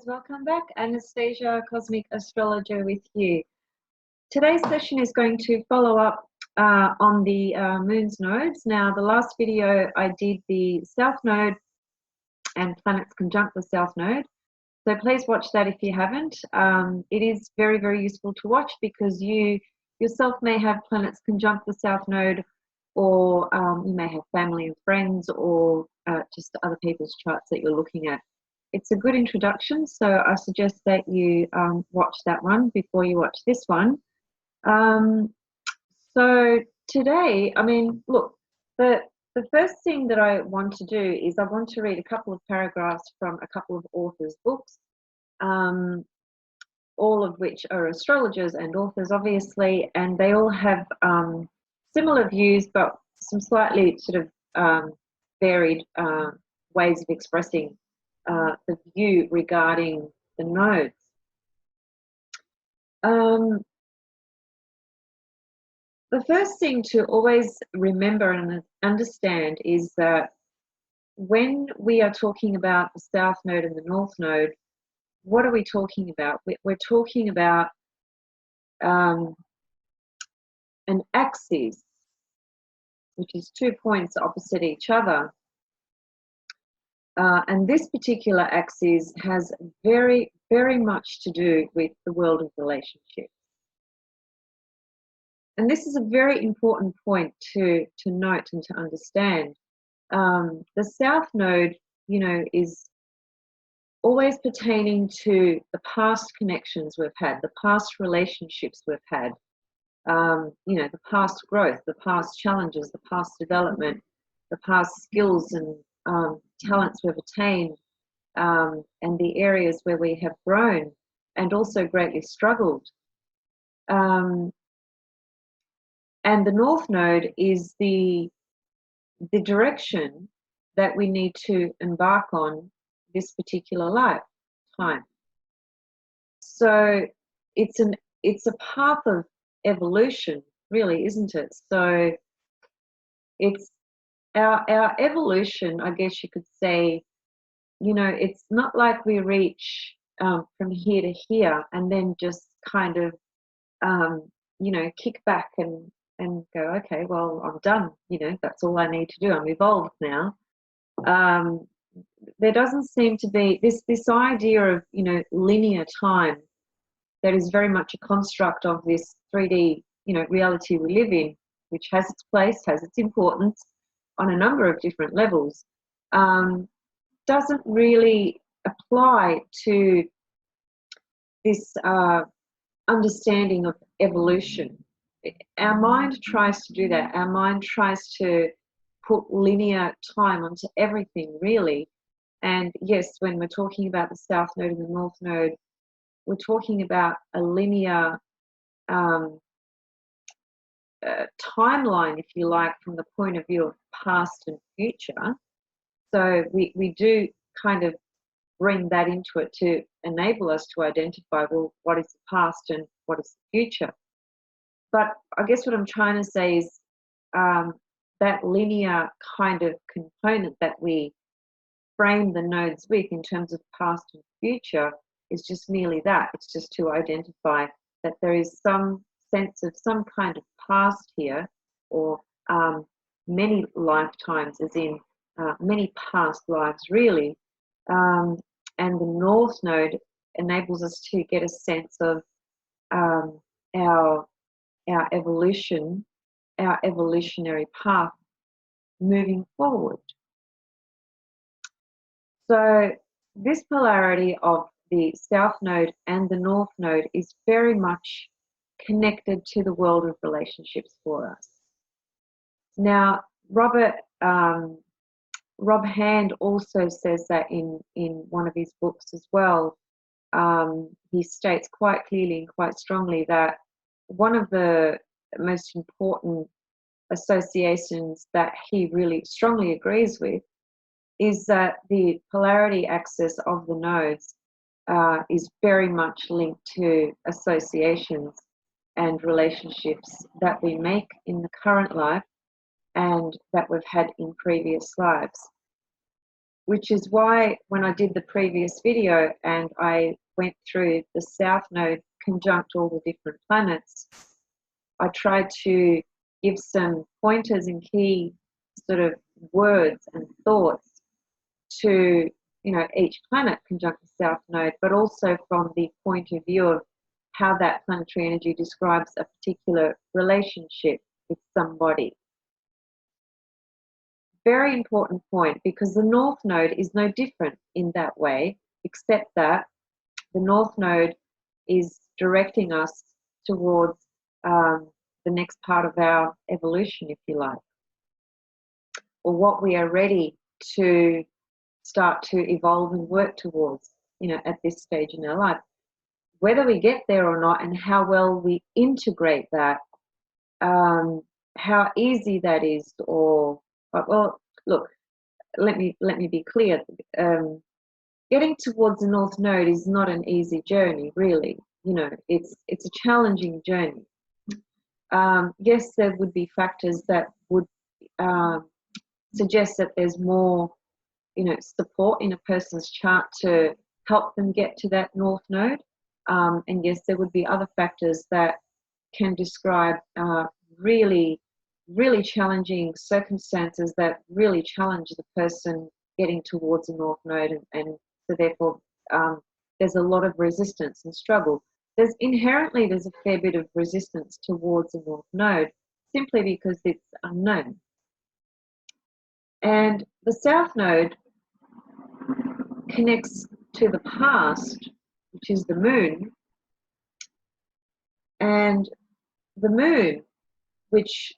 Welcome back. Anastasia, Cosmic Astrologer with you. Today's session is going to follow up on the moon's nodes. Now, the last video I did the South Node and planets conjunct the South Node. So please watch that if you haven't. It is very, very useful to watch because you yourself may have planets conjunct the South Node, or you may have family and friends, or just other people's charts that you're looking at. It's a good introduction, so I suggest that you watch that one before you watch this one. So today, look, the first thing that I want to do is I want to read a couple of paragraphs from a couple of authors' books, all of which are astrologers and authors, obviously, and they all have similar views, but some slightly sort of varied ways of expressing the view regarding the nodes. The first thing to always remember and understand is that when we are talking about the South Node and the North Node, what are we talking about? We're talking about an axis, which is 2 points opposite each other. And this particular axis has very, very much to do with the world of relationships. And this is a very important point to note and to understand. The South Node, is always pertaining to the past connections we've had, the past relationships we've had, the past growth, the past challenges, the past development, the past skills and talents we've attained, and the areas where we have grown and also greatly struggled. And the North Node is the direction that we need to embark on this particular lifetime. So it's a path of evolution, really, isn't it? So it's our evolution, I guess you could say. It's not like we reach from here to here and then just kind of kick back and go, okay, well, I'm done, that's all I need to do, I'm evolved now. There doesn't seem to be this idea of linear time that is very much a construct of this 3D reality we live in, which has its place, has its importance on a number of different levels, doesn't really apply to this understanding of evolution. Our mind tries to do that. Our mind tries to put linear time onto everything, really. And yes, when we're talking about the South Node and the North Node, we're talking about a linear timeline, if you like, from the point of view of past and future. So we do kind of bring that into it to enable us to identify, well, what is the past and what is the future? But I guess what I'm trying to say is that linear kind of component that we frame the nodes with in terms of past and future is just merely that. It's just to identify that there is some sense of some kind of past here, or many lifetimes, as in many past lives, really. And the North Node enables us to get a sense of our evolution, our evolutionary path moving forward. So this polarity of the South Node and the North Node is very much connected to the world of relationships for us. Now, Rob Hand also says that in one of his books as well. He states quite clearly and quite strongly that one of the most important associations that he really strongly agrees with is that the polarity axis of the nodes is very much linked to associations and relationships that we make in the current life and that we've had in previous lives. which is why when I did the previous video and I went through the South Node conjunct all the different planets, I tried to give some pointers and key sort of words and thoughts to, you know, each planet conjunct the South Node, but also from the point of view of how that planetary energy describes a particular relationship with somebody. Very important point, because the North Node is no different in that way, except that the North Node is directing us towards the next part of our evolution, if you like, or what we are ready to start to evolve and work towards, you know, at this stage in our life. Whether we get there or not, and how well we integrate that, how easy that is, or well, look, let me be clear. Getting towards the North Node is not an easy journey, really. You know, it's a challenging journey. Yes, there would be factors that would suggest that there's more, you know, support in a person's chart to help them get to that North Node. And yes, there would be other factors that can describe really, really challenging circumstances that really challenge the person getting towards the North Node, and so therefore there's a lot of resistance and struggle. There's a fair bit of resistance towards the North Node, simply because it's unknown. And the South Node connects to the past, which is the moon, and the moon, which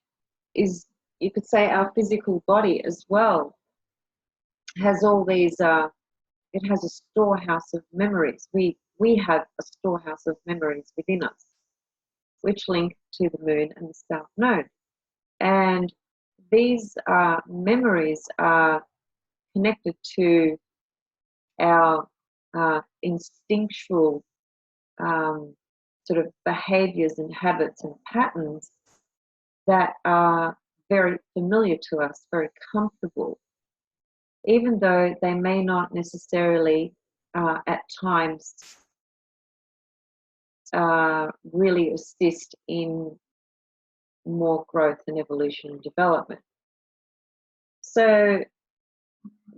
is, you could say, our physical body as well, has all these, it has a storehouse of memories. We have a storehouse of memories within us, which link to the moon and the South Node. And these memories are connected to our instinctual sort of behaviors and habits and patterns that are very familiar to us, very comfortable, even though they may not necessarily at times really assist in more growth and evolution and development. So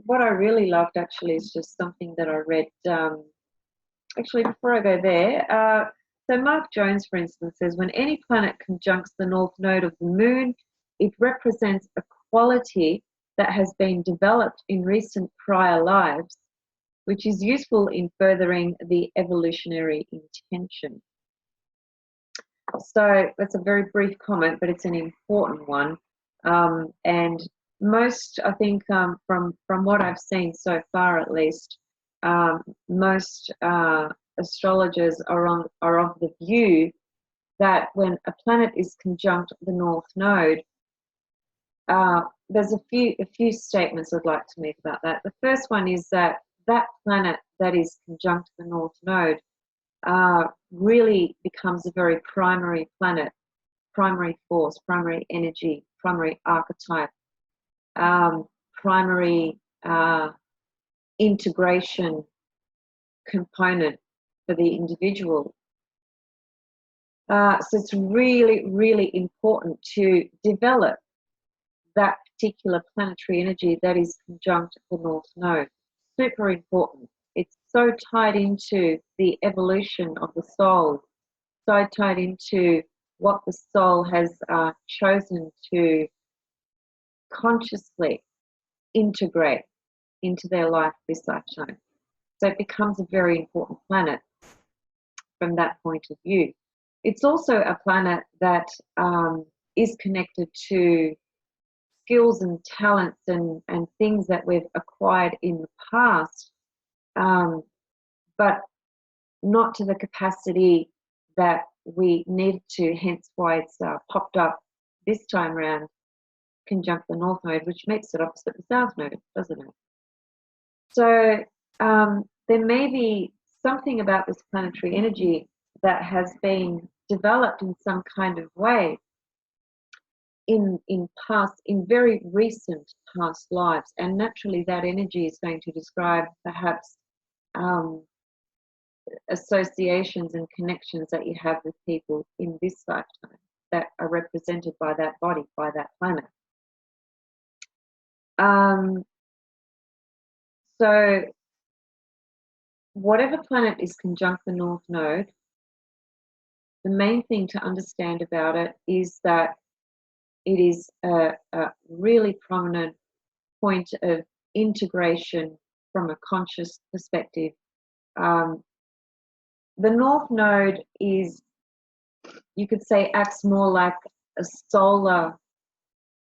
what I really loved actually is just something that I read, actually before I go there. So Mark Jones, for instance, says, when any planet conjuncts the North Node of the moon, it represents a quality that has been developed in recent prior lives, which is useful in furthering the evolutionary intention. So that's a very brief comment, but it's an important one. And most, I think, from what I've seen so far, at least, most astrologers are of the view that when a planet is conjunct the North Node, there's a few statements I'd like to make about that. The first one is that that planet that is conjunct the North Node really becomes a very primary planet, primary force, primary energy, primary archetype, primary integration component for the individual. So it's really, really important to develop that particular planetary energy that is conjunct the North Node. Super important. It's so tied into the evolution of the soul, so tied into what the soul has chosen to consciously integrate into their life this lifetime. So it becomes a very important planet from that point of view. It's also a planet that is connected to skills and talents and things that we've acquired in the past, but not to the capacity that we need to, hence why it's popped up this time round, conjunct the North Node, which makes it opposite the South Node, doesn't it? So there may be something about this planetary energy that has been developed in some kind of way in very recent past lives, and naturally that energy is going to describe perhaps associations and connections that you have with people in this lifetime that are represented by that body, by that planet. So whatever planet is conjunct the North Node, the main thing to understand about it is that it is a really prominent point of integration from a conscious perspective. The North Node is, you could say, acts more like a solar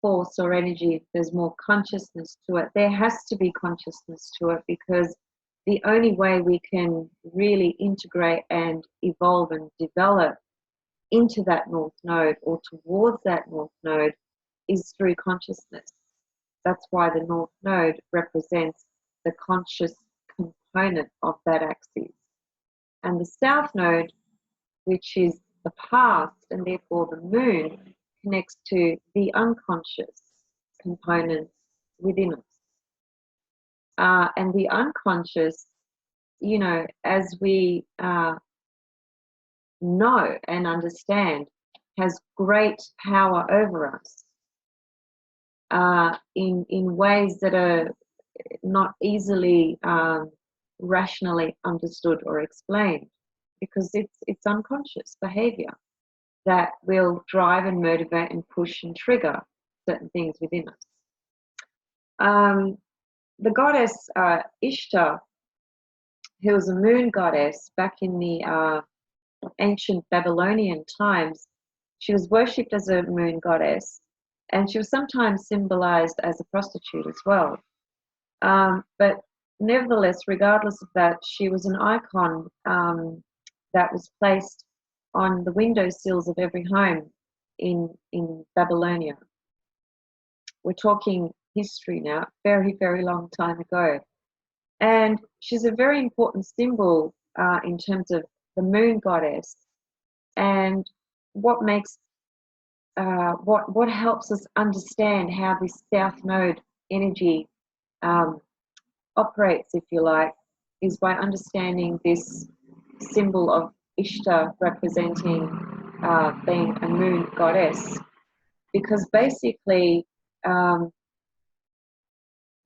force or energy. There's more consciousness to it. There has to be consciousness to it, because the only way we can really integrate and evolve and develop into that North Node or towards that North Node is through consciousness. That's why the North Node represents the conscious component of that axis. And the South Node, which is the past, and therefore the moon, connects to the unconscious components within us. And the unconscious, you know, as we know and understand, has great power over us in ways that are not easily rationally understood or explained, because it's unconscious behavior that will drive and motivate and push and trigger certain things within us. The goddess Ishtar, who was a moon goddess back in the ancient Babylonian times, she was worshipped as a moon goddess, and she was sometimes symbolized as a prostitute as well. But nevertheless, regardless of that, she was an icon that was placed on the windowsills of every home in Babylonia. We're talking history now, very, very long time ago. And she's a very important symbol in terms of the moon goddess, and what makes what helps us understand how this South Node energy operates, if you like, is by understanding this symbol of Ishtar representing being a moon goddess, because basically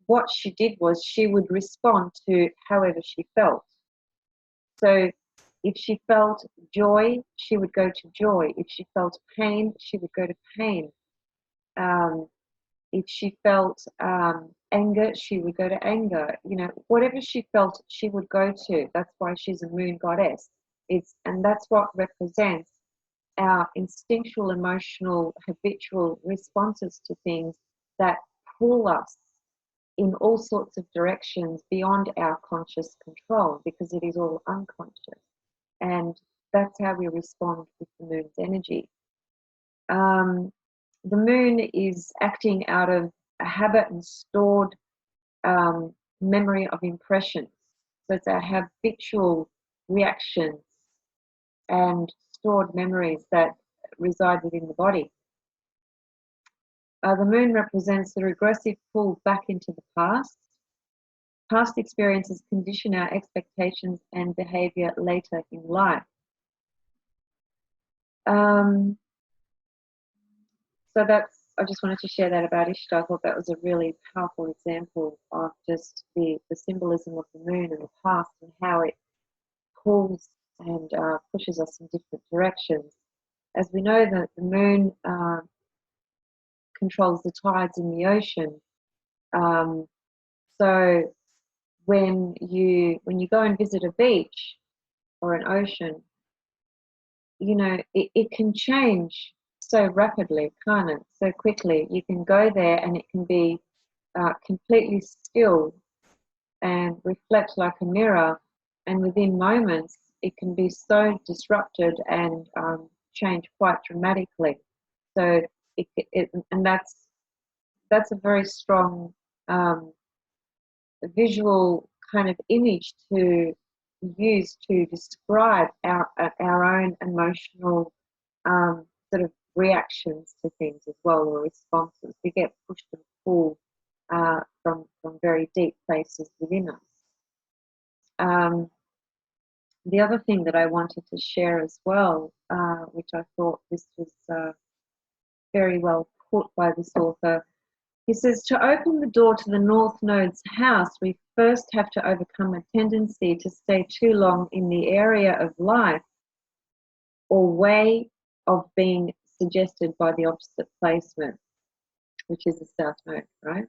what she did was she would respond to however she felt. So if she felt joy, she would go to joy. If she felt pain, she would go to pain. If she felt anger, she would go to anger. You know, whatever she felt, she would go to. That's why she's a moon goddess. And that's what represents our instinctual, emotional, habitual responses to things that pull us in all sorts of directions beyond our conscious control, because it is all unconscious. And that's how we respond with the moon's energy. The moon is acting out of a habit and stored memory of impressions. So it's our habitual reactions and stored memories that reside within the body. The moon represents the regressive pull back into the past. Past experiences condition our expectations and behavior later in life. So I just wanted to share that about Ishtar. I thought that was a really powerful example of just the symbolism of the moon and the past, and how it pulls and pushes us in different directions. As we know, that the moon controls the tides in the ocean. So when you go and visit a beach or an ocean, you know, it can change so rapidly, can't it? So quickly. You can go there and it can be completely still and reflect like a mirror, and within moments it can be so disrupted and change quite dramatically. So and that's a very strong visual kind of image to use to describe our own emotional sort of reactions to things as well, or responses. We get pushed and pulled from very deep places within us. The other thing that I wanted to share as well, which I thought this was very well put by this author, he says, to open the door to the North Node's house, we first have to overcome a tendency to stay too long in the area of life or way of being suggested by the opposite placement, which is the South Node, right?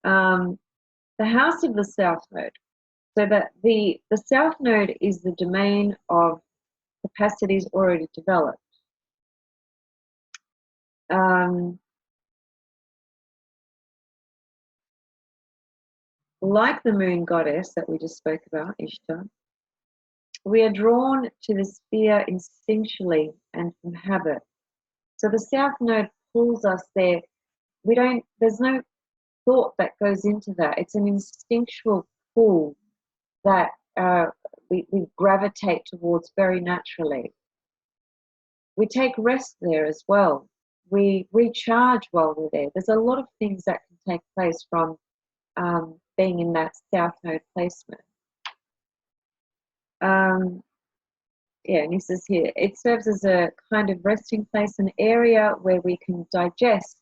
The house of the South Node. So that the South Node is the domain of capacities already developed. Like the moon goddess that we just spoke about, Ishtar, we are drawn to the sphere instinctually and from habit. So the South Node pulls us there. There's no thought that goes into that. It's an instinctual pull that we gravitate towards very naturally. We take rest there as well. We recharge while we're there. There's a lot of things that can take place from being in that South Node placement. Yeah, and he says here, it serves as a kind of resting place, an area where we can digest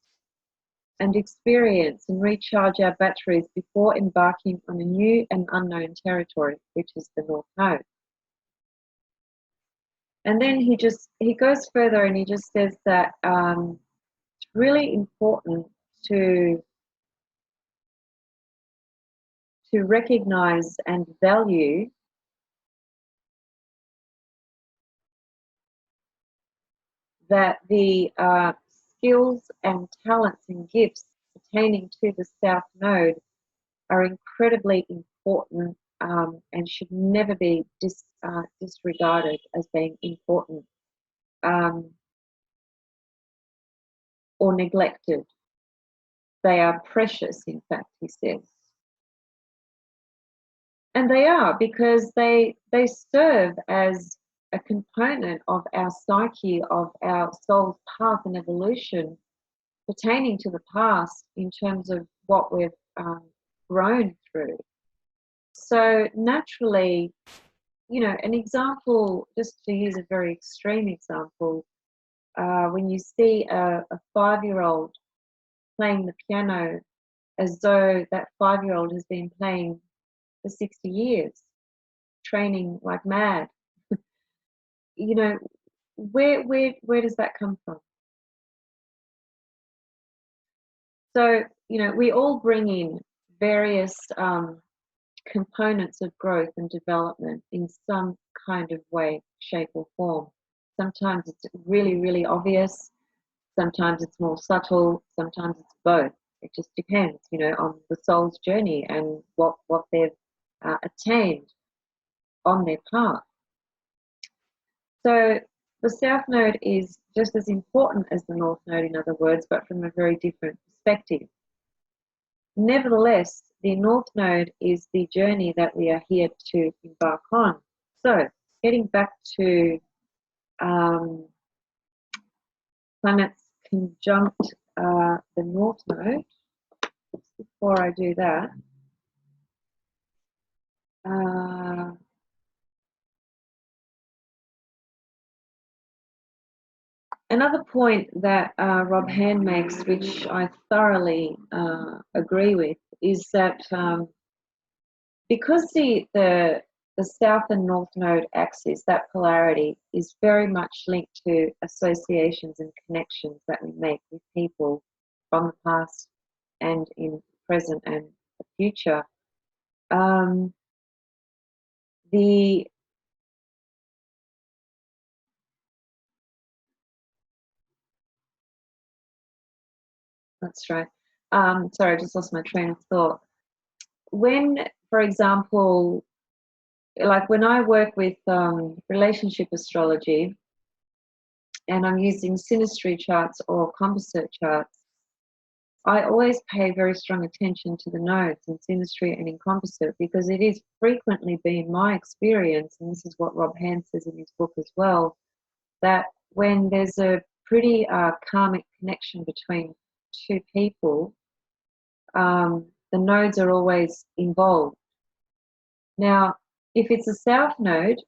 and experience and recharge our batteries before embarking on a new and unknown territory, which is the North Node. And then he goes further and he just says that it's really important to recognize and value that the skills and talents and gifts pertaining to the South Node are incredibly important and should never be disregarded as being important or neglected. They are precious, in fact, he says. And they are, because they serve as a component of our psyche, of our soul's path and evolution pertaining to the past in terms of what we've grown through. So naturally, you know, an example, just to use a very extreme example, when you see a 5-year-old playing the piano as though that 5-year-old has been playing for 60 years, training like mad, you know, where does that come from? So, you know, we all bring in various components of growth and development in some kind of way, shape or form. Sometimes it's really, really obvious. Sometimes it's more subtle. Sometimes it's both. It just depends, you know, on the soul's journey and what they've attained on their path. So the South Node is just as important as the North Node, in other words, but from a very different perspective. Nevertheless, the North Node is the journey that we are here to embark on. So, getting back to planets conjunct the North Node, before I do that, another point that Rob Hand makes, which I thoroughly agree with, is that because the South and North Node axis, that polarity, is very much linked to associations and connections that we make with people from the past and in the present and the future. That's right. Sorry, I just lost my train of thought. When, for example, like when I work with relationship astrology and I'm using synastry charts or composite charts, I always pay very strong attention to the nodes in synastry and in composite, because it is frequently been my experience, and this is what Rob Hand says in his book as well, that when there's a pretty karmic connection between two people, the nodes are always involved. Now, if it's a south node,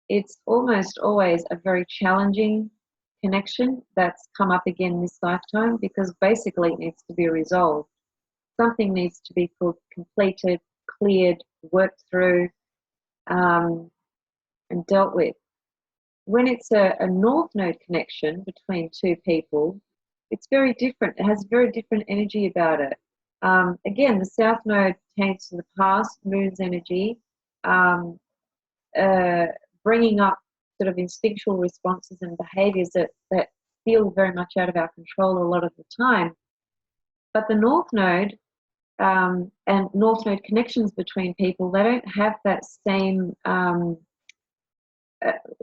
it's almost always a very challenging connection that's come up again this lifetime, because basically it needs to be resolved. Something needs to be completed, cleared, worked through, and dealt with. When it's a north node connection between two people, it's very different. It has very different energy about it. Again, the south node taints to the past, moon's energy, bringing up sort of instinctual responses and behaviors that feel very much out of our control a lot of the time. But the north node and north node connections between people, they don't have that same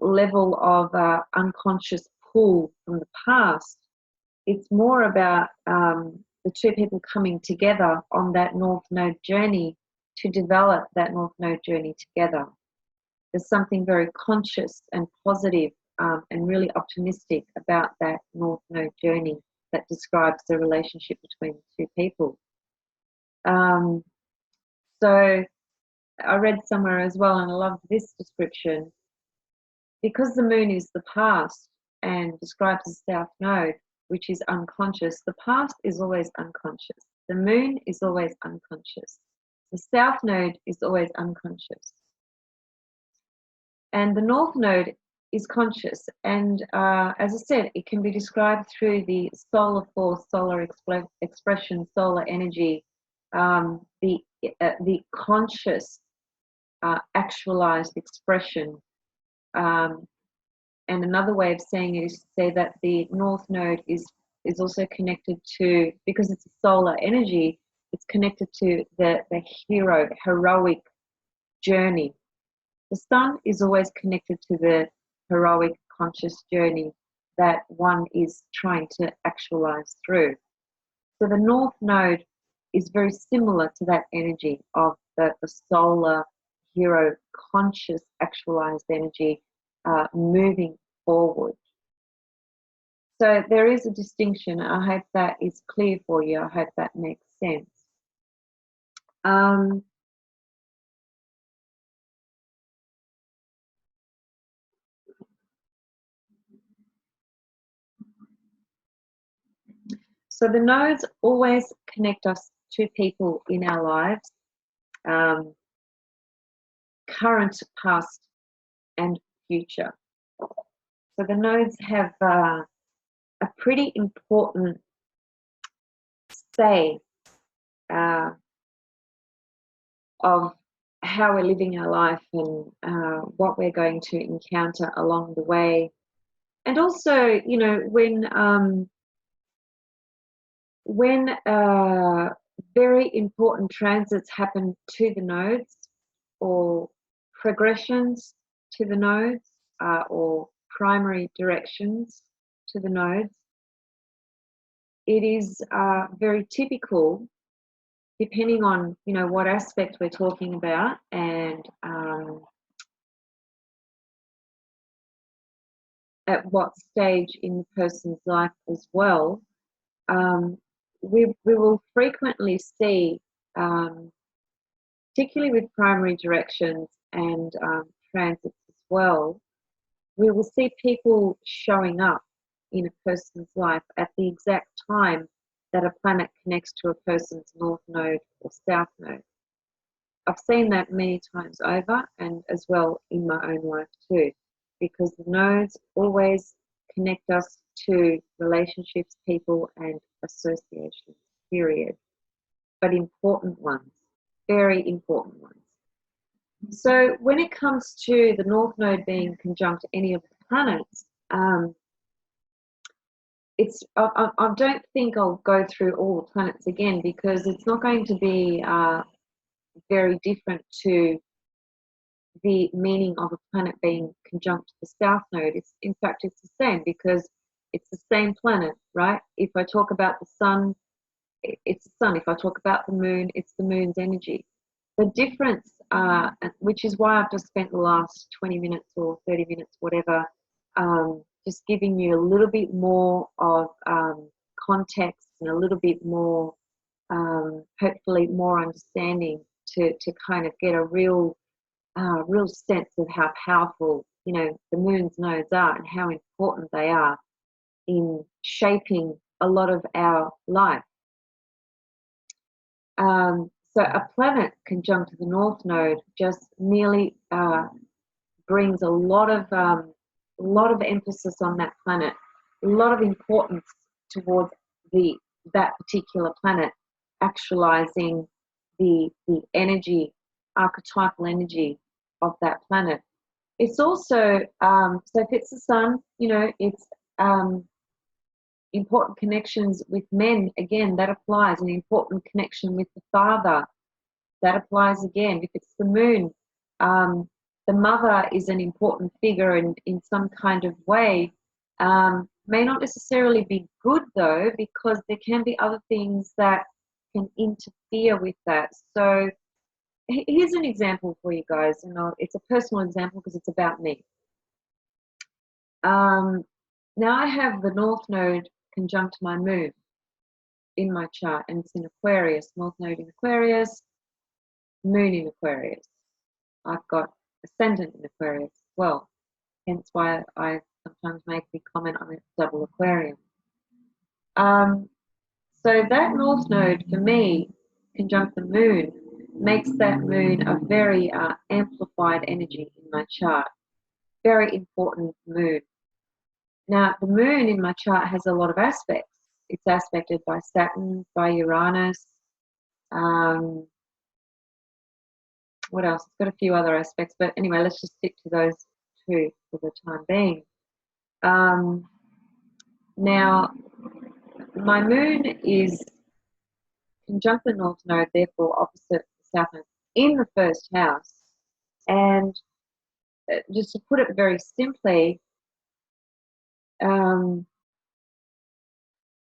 level of unconscious pull from the past. It's more about the two people coming together on that north node journey to develop that north node journey together. There's something very conscious and positive and really optimistic about that north node journey that describes the relationship between the two people. So I read somewhere as well, and I loved this description. Because the moon is the past and describes the south node, which is unconscious, the past is always unconscious. The moon is always unconscious. The south node is always unconscious. And the north node is conscious. And as I said, it can be described through the solar force, solar expression, solar energy, the conscious, actualized expression. And another way of saying it is to say that the north node is also connected to, because it's a solar energy, it's connected to the heroic journey. The sun is always connected to the heroic conscious journey that one is trying to actualize through. So the north node is very similar to that energy of the solar hero conscious actualized energy moving forward. So there is a distinction. I hope that is clear for you. I hope that makes sense. So the nodes always connect us to people in our lives, current, past, and future. So the nodes have a pretty important say of how we're living our life and what we're going to encounter along the way. And also, you know, when very important transits happen to the nodes, or progressions to the nodes, or primary directions to the nodes, it is very typical, depending on, you know, what aspect we're talking about and at what stage in the person's life as well. We will frequently see, particularly with primary directions and transits as well, we will see people showing up in a person's life at the exact time that a planet connects to a person's north node or south node. I've seen that many times over, and as well in my own life too, because the nodes always connect us to relationships, people, and associations, period. But important ones, very important ones. So when it comes to the north node being conjunct any of the planets, I don't think I'll go through all the planets again, because it's not going to be very different to the meaning of a planet being conjunct to the south node. In fact, it's the same, because it's the same planet, right? If I talk about the sun, it's the sun. If I talk about the moon, it's the moon's energy. The difference, which is why I've just spent the last 20 minutes or 30 minutes, whatever, just giving you a little bit more of context and a little bit more, hopefully more understanding to kind of get a real sense of how powerful, the moon's nodes are and how important they are in shaping a lot of our life. So a planet conjunct the North Node just merely brings a lot of emphasis on that planet, a lot of importance towards that particular planet actualizing the energy, archetypal energy of that planet. It's also so if it's the sun, it's important connections with men, again, that applies. An important connection with the father, that applies again. If it's the moon, the mother is an important figure in some kind of way. May not necessarily be good though, because there can be other things that can interfere with that. So here's an example for you guys, and it's a personal example because it's about me. Now I have the North Node conjunct my moon in my chart, and it's in Aquarius. North Node in Aquarius, moon in Aquarius. I've got ascendant in Aquarius as well, hence why I sometimes make the comment on a double Aquarium. So that North Node for me, conjunct the moon, makes that moon a very amplified energy in my chart. Very important moon. Now, the moon in my chart has a lot of aspects. It's aspected by Saturn, by Uranus. What else? It's got a few other aspects, but anyway, let's just stick to those two for the time being. Now, my moon is conjunct the North Node, therefore opposite Saturn in the first house. And just to put it very simply,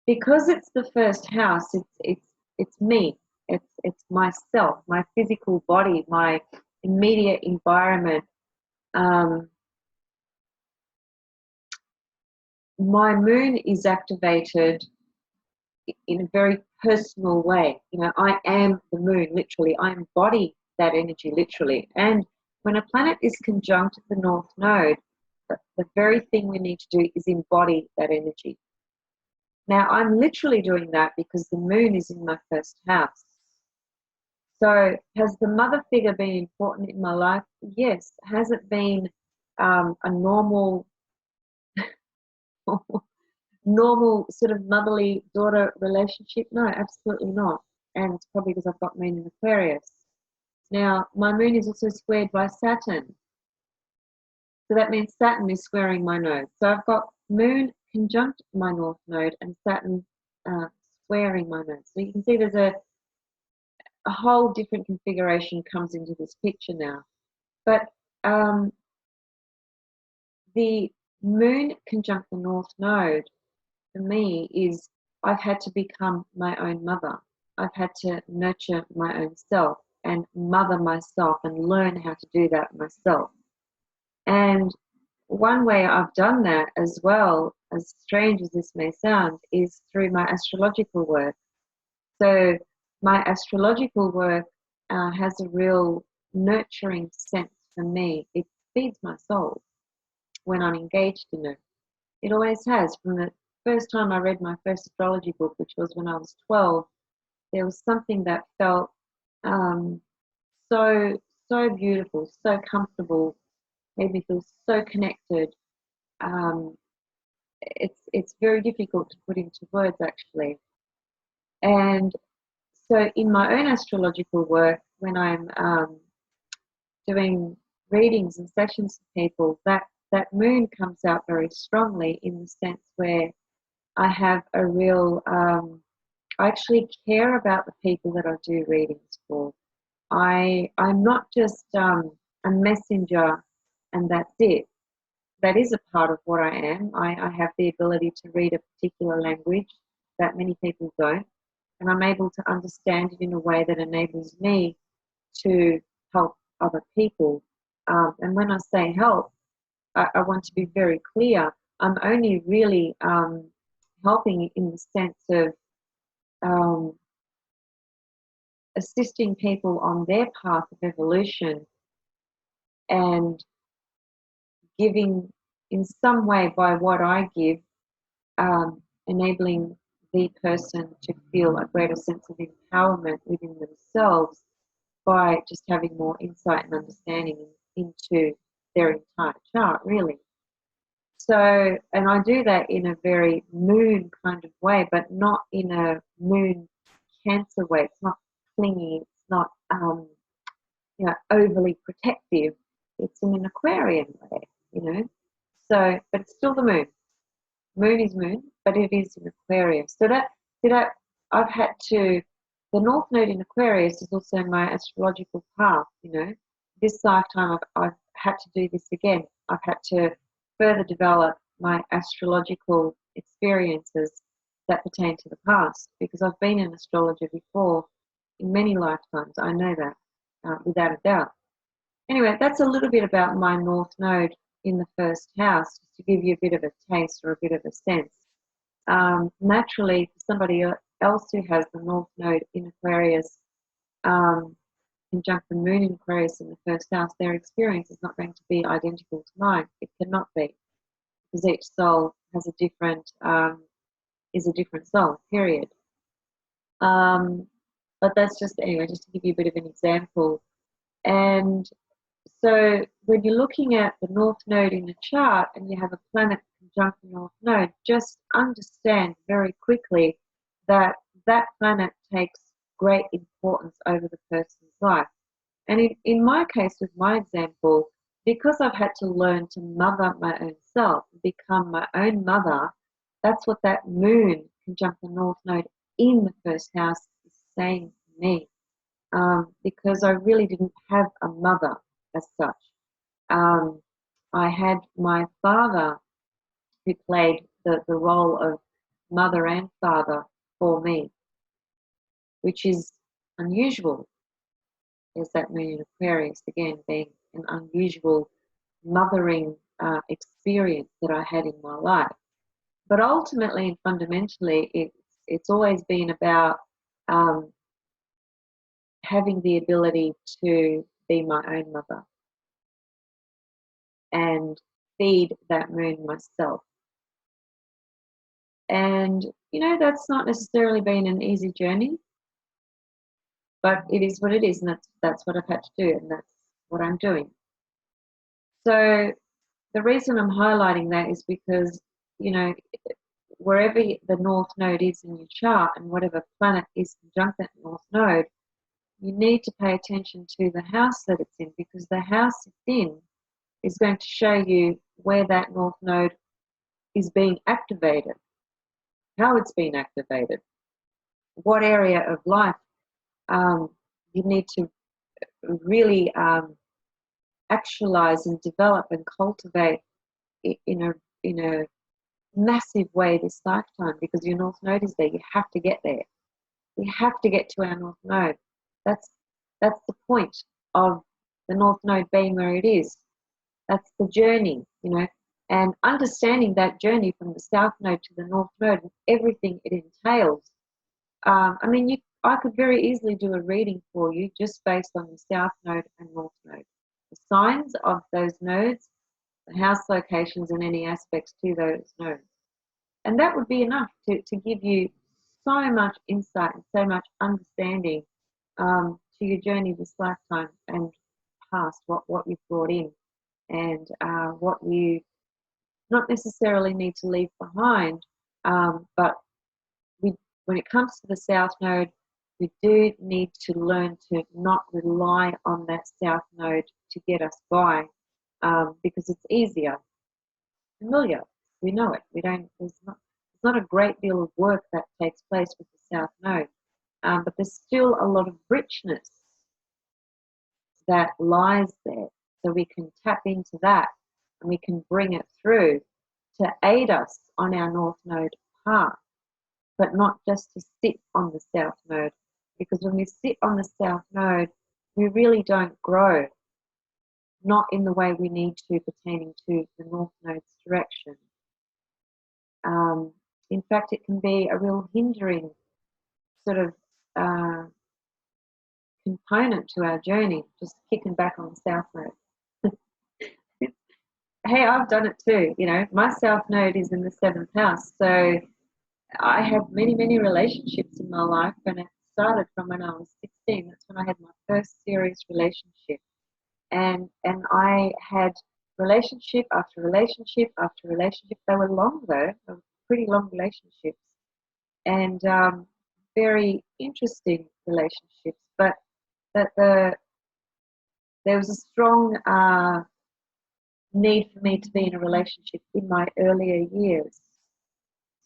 because it's the first house, it's me, it's myself, my physical body, my immediate environment. My moon is activated in a very personal way. I am the moon, literally. I embody that energy, literally. And when a planet is conjunct the North Node, the very thing we need to do is embody that energy. Now, I'm literally doing that because the moon is in my first house. So has the mother figure been important in my life? Yes. Has it been a normal sort of motherly daughter relationship? No, absolutely not. And it's probably because I've got moon in Aquarius. Now, my moon is also squared by Saturn. So that means Saturn is squaring my node. So I've got moon conjunct my North Node and Saturn squaring my node. So you can see there's a whole different configuration comes into this picture now. But the moon conjunct the North Node for me is I've had to become my own mother. I've had to nurture my own self and mother myself and learn how to do that myself. And one way I've done that as well, as strange as this may sound, is through my astrological work. So my astrological work has a real nurturing sense for me. It feeds my soul when I'm engaged in it. It always has. From the first time I read my first astrology book, which was when I was 12, there was something that felt so beautiful, so comfortable, made me feel so connected. It's very difficult to put into words, actually. And so in my own astrological work, when I'm doing readings and sessions with people, that moon comes out very strongly in the sense where I have a real, I actually care about the people that I do readings for. I'm not just a messenger and that's it. That is a part of what I am. I have the ability to read a particular language that many people don't, and I'm able to understand it in a way that enables me to help other people. And when I say help, I want to be very clear. I'm only really helping in the sense of assisting people on their path of evolution and giving in some way by what I give, enabling the person to feel a greater sense of empowerment within themselves by just having more insight and understanding into their entire chart, really. So, and I do that in a very moon kind of way, but not in a moon Cancer way. It's not clingy. It's not, overly protective. It's in an Aquarian way, So, but it's still the moon. Moon is moon, but it is in Aquarius. So I've had to. The North Node in Aquarius is also my astrological path. This lifetime I've had to do this again. I've had to further develop my astrological experiences that pertain to the past, because I've been an astrologer before in many lifetimes. I know that without a doubt. Anyway, that's a little bit about my North Node in the first house, just to give you a bit of a taste or a bit of a sense. Naturally, for somebody else who has the North Node in Aquarius, conjunct the Moon in Aquarius in the first house, their experience is not going to be identical to mine. It cannot be, because each soul has a different, is a different soul, period. But that's just, anyway, just to give you a bit of an example. And so when you're looking at the North Node in the chart and you have a planet conjunct the North Node, just understand very quickly that that planet takes great importance over the person's life. And in my case, with my example, because I've had to learn to mother my own self, become my own mother, that's what that moon conjunct the North Node in the first house is saying to me. Because I really didn't have a mother as such. I had my father who played the role of mother and father for me, which is unusual. There's that moon in Aquarius, again, being an unusual mothering experience that I had in my life. But ultimately and fundamentally, it's always been about having the ability to be my own mother and feed that moon myself. And, that's not necessarily been an easy journey, but it is what it is, and that's what I've had to do, and that's what I'm doing. So the reason I'm highlighting that is because, wherever the North Node is in your chart and whatever planet is conjunct that North Node, you need to pay attention to the house that it's in, because the house it's in is going to show you where that North Node is being activated, how it's been activated, what area of life you need to really actualize and develop and cultivate in a massive way this lifetime, because your North Node is there. You have to get there. We have to get to our North Node. That's the point of the North Node being where it is. That's the journey, and understanding that journey from the South Node to the North Node and everything it entails. I could very easily do a reading for you just based on the South Node and North Node, the signs of those nodes, the house locations, and any aspects to those nodes. And that would be enough to give you so much insight and so much understanding to your journey this lifetime and past, what you've brought in, and what you not necessarily need to leave behind. But when it comes to the South Node, we do need to learn to not rely on that South Node to get us by, because it's easier, familiar. We know it. There's not a great deal of work that takes place with the South Node, but there's still a lot of richness that lies there. So we can tap into that and we can bring it through to aid us on our North Node path, but not just to sit on the South Node. Because when we sit on the South Node, we really don't grow, not in the way we need to pertaining to the North Node's direction. In fact, it can be a real hindering sort of component to our journey, just kicking back on South Node. Hey, I've done it too. You know, my South Node is in the 7th house, so I have many, many relationships in my life, and it started from when I was 16. That's when I had my first serious relationship, and I had relationship after relationship after relationship. They were long though, they were pretty long relationships, and very interesting relationships. But there was a strong need for me to be in a relationship in my earlier years.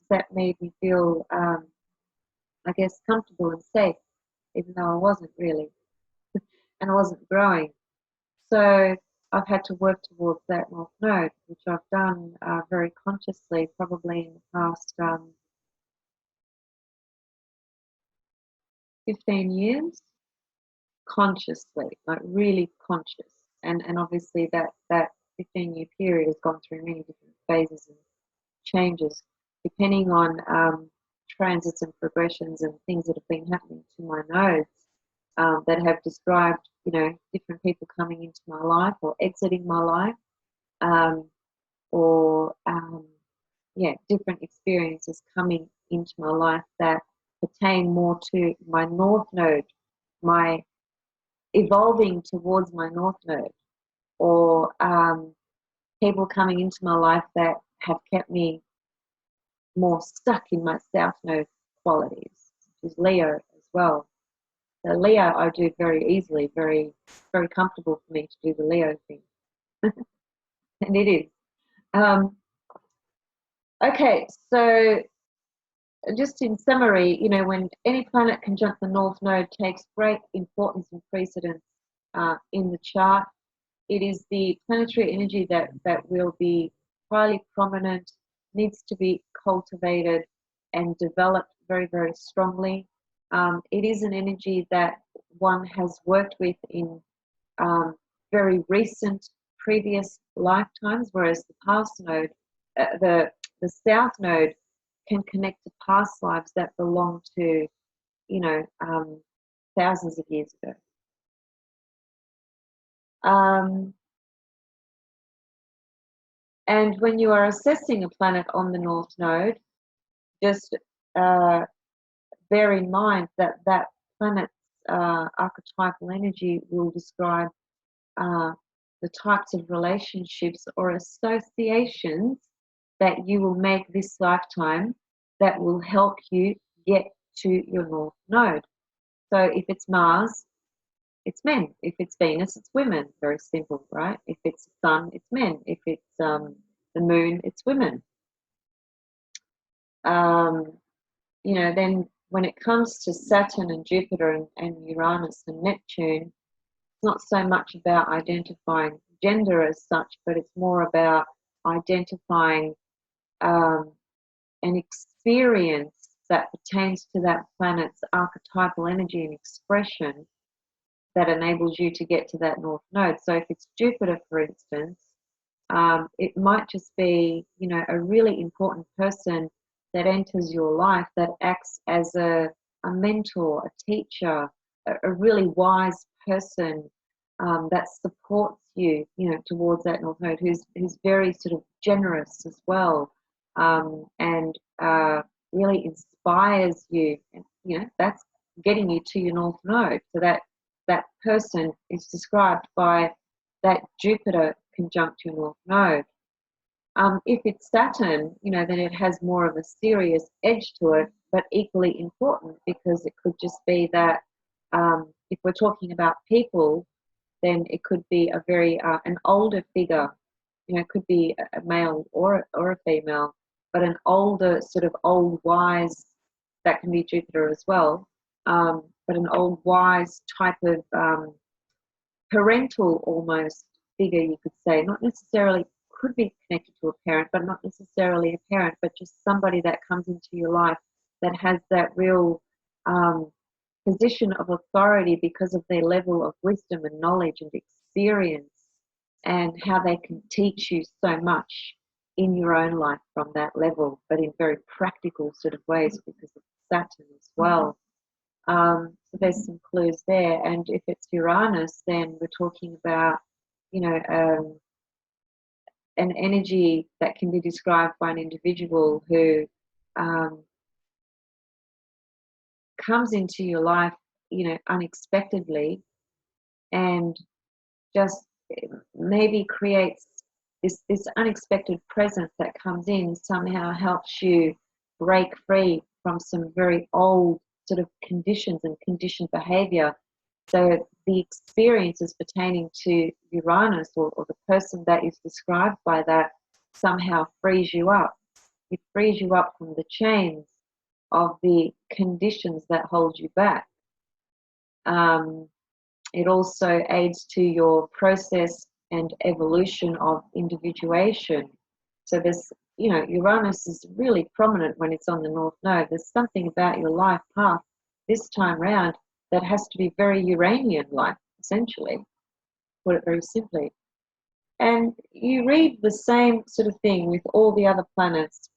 That made me feel, I guess, comfortable and safe, even though I wasn't really, and I wasn't growing. So I've had to work towards that North Node, which I've done very consciously, probably in the past 15 years, consciously, like really conscious. And obviously that 15-year period has gone through many different phases and changes, depending on transits and progressions and things that have been happening to my nodes that have described, you know, different people coming into my life or exiting my life, or different experiences coming into my life that pertain more to my North Node, my evolving towards my North Node, or people coming into my life that have kept me more stuck in my South Node qualities, which is Leo as well. So Leo I do very easily, very, very comfortable for me to do the Leo thing. And it is. Okay, so just in summary, you know, when any planet conjunct the North Node takes great importance and precedence in the chart. It is the planetary energy that will be highly prominent, needs to be cultivated and developed very, very strongly. It is an energy that one has worked with in very recent previous lifetimes, whereas the past node, the South Node can connect to past lives that belong to, you know, thousands of years ago. And when you are assessing a planet on the North Node, just bear in mind that that planet's archetypal energy will describe the types of relationships or associations that you will make this lifetime that will help you get to your North Node. So if it's Mars, it's men. If it's Venus, it's women. Very simple, right? If it's the Sun, it's men. If it's the Moon, it's women. You know, then when it comes to Saturn and Jupiter and Uranus and Neptune, it's not so much about identifying gender as such, but it's more about identifying an experience that pertains to that planet's archetypal energy and expression that enables you to get to that North Node. So if it's Jupiter, for instance, it might just be, you know, a really important person that enters your life that acts as a mentor, a teacher, a really wise person that supports you, you know, towards that North Node, who's very sort of generous as well, and really inspires you. And, you know, that's getting you to your North Node. So that person is described by that Jupiter conjunct your North Node. If it's Saturn, you know, then it has more of a serious edge to it, but equally important, because it could just be that if we're talking about people, then it could be a very an older figure. You know, it could be a male or a female, but an older sort of old wise, that can be Jupiter as well, but an old wise type of parental almost figure, you could say, not necessarily, could be connected to a parent, but not necessarily a parent, but just somebody that comes into your life that has that real position of authority because of their level of wisdom and knowledge and experience, and how they can teach you so much in your own life from that level, but in very practical sort of ways because of Saturn as well. So there's some clues there. And if it's Uranus, then we're talking about, an energy that can be described by an individual who comes into your life, unexpectedly, and just maybe creates this unexpected presence that comes in, somehow helps you break free from some very old sort of conditions and conditioned behavior. So the experiences pertaining to Uranus or the person that is described by that somehow frees you up. It frees you up from the chains of the conditions that hold you back. It also aids to your process and evolution of individuation. So there's, Uranus is really prominent when it's on the North Node. There's something about your life path this time round that has to be very Uranian-like, essentially, put it very simply. And you read the same sort of thing with all the other planets,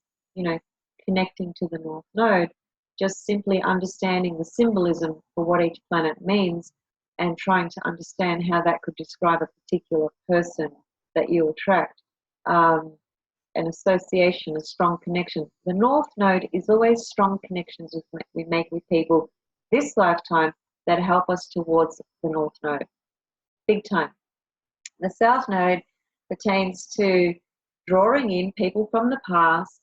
connecting to the North Node, just simply understanding the symbolism for what each planet means and trying to understand how that could describe a particular person that you attract. An association, a strong connection. The North Node is always strong connections we make with people this lifetime that help us towards the North Node. Big time. The South Node pertains to drawing in people from the past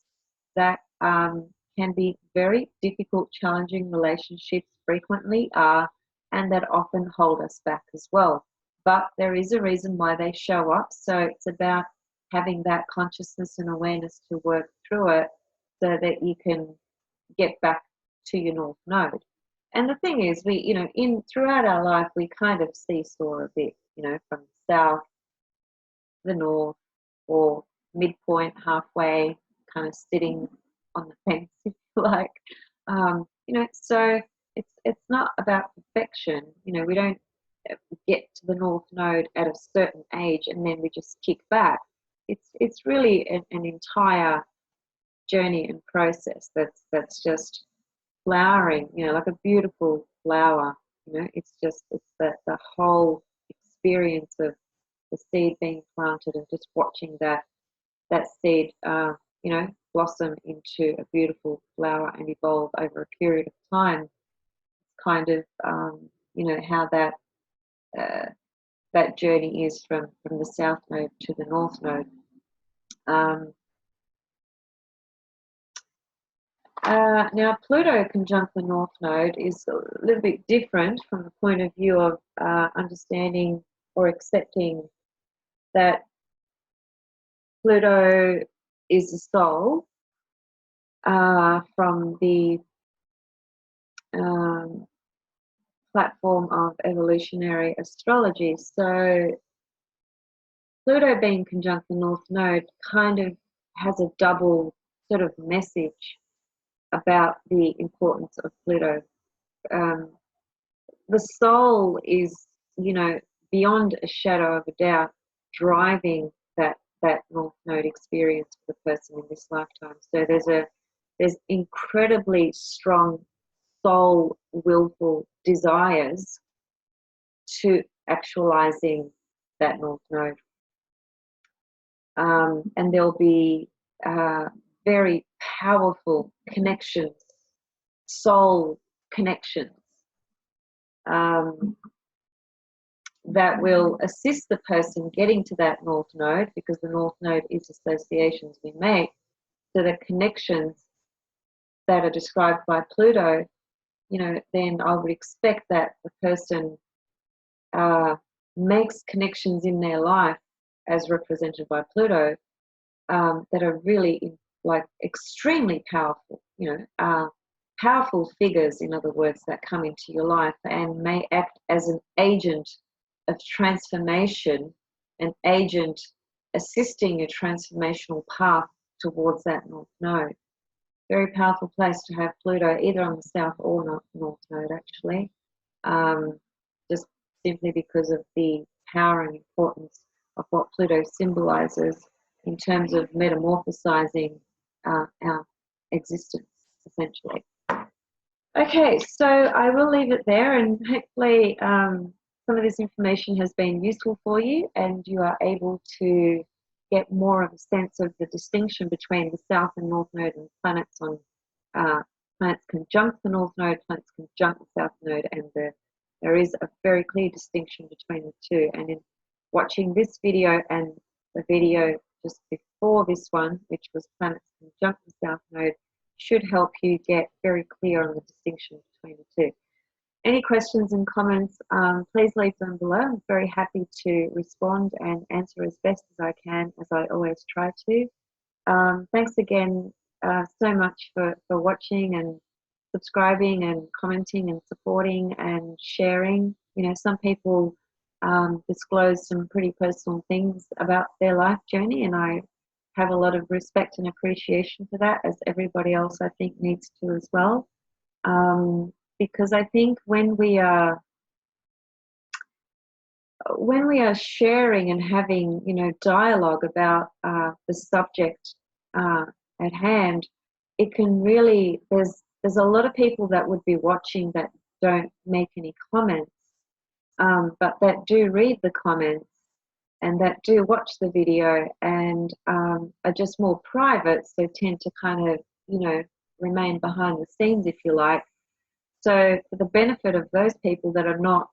that can be very difficult, challenging relationships, frequently are, and that often hold us back as well. But there is a reason why they show up, so it's about having that consciousness and awareness to work through it so that you can get back to your North Node. And the thing is, we, throughout our life, we kind of seesaw a bit, from the south, the north, or midpoint, halfway, kind of sitting on the fence, if you like. So it's not about perfection. We don't get to the North Node at a certain age and then we just kick back. It's really an entire journey and process that's just flowering, like a beautiful flower. It's the whole experience of the seed being planted and just watching that seed, blossom into a beautiful flower and evolve over a period of time. Kind of, how that journey is from the South Node to the North Node. Now, Pluto conjunct the North Node is a little bit different from the point of view of understanding or accepting that Pluto is the soul from the platform of evolutionary astrology. So Pluto being conjunct the North Node kind of has a double sort of message about the importance of Pluto. The soul is, beyond a shadow of a doubt, driving that North Node experience for the person in this lifetime. So there's incredibly strong soul willful desires to actualizing that North Node. And there'll be very powerful connections, soul connections, that will assist the person getting to that North Node, because the North Node is associations we make. So the connections that are described by Pluto, then I would expect that the person makes connections in their life as represented by Pluto that are really extremely powerful, powerful figures, in other words, that come into your life and may act as an agent of transformation, an agent assisting your transformational path towards that North Node. Very powerful place to have Pluto, either on the South or North Node, actually, just simply because of the power and importance of what Pluto symbolizes in terms of metamorphosizing our existence, essentially. Okay, so I will leave it there, and hopefully some of this information has been useful for you, and you are able to get more of a sense of the distinction between the South and North Node and planets on planets conjunct the North Node, planets conjunct the South Node, and there is a very clear distinction between the two. And in watching this video and the video just before this one, which was planets conjunct the South Node, should help you get very clear on the distinction between the two. Any questions and comments, please leave them below. I'm very happy to respond and answer as best as I can, as I always try to. Thanks again so much for watching and subscribing and commenting and supporting and sharing. You know, some people disclose some pretty personal things about their life journey, and I have a lot of respect and appreciation for that, as everybody else I think needs to as well. Because I think when we are sharing and having, you know, dialogue about the subject at hand, it can really, there's a lot of people that would be watching that don't make any comments, but that do read the comments and that do watch the video and are just more private, so tend to kind of, you know, remain behind the scenes, if you like. So for the benefit of those people that are not,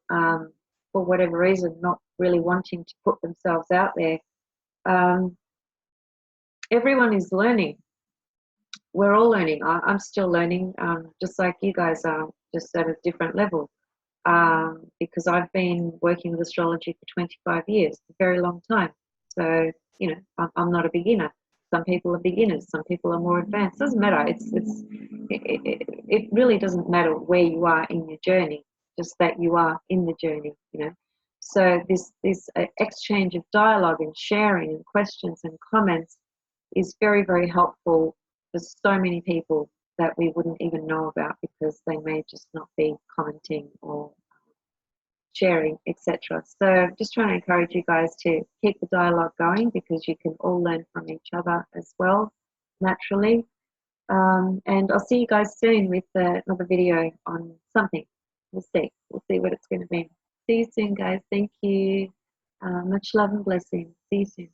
for whatever reason, not really wanting to put themselves out there, everyone is learning. We're all learning. I'm still learning, just like you guys are, just at a different level. Because I've been working with astrology for 25 years, a very long time. So, you know, I'm not a beginner. Some people are beginners. Some people are more advanced. Doesn't matter. It really doesn't matter where you are in your journey, just that you are in the journey, you know. So this exchange of dialogue and sharing and questions and comments is very, very helpful for so many people that we wouldn't even know about, because they may just not be commenting or sharing, etc. So just trying to encourage you guys to keep the dialogue going, because you can all learn from each other as well, naturally. And I'll see you guys soon with another video on something. We'll see what it's going to be. See you soon, guys. Thank you. Much love and blessings. See you soon.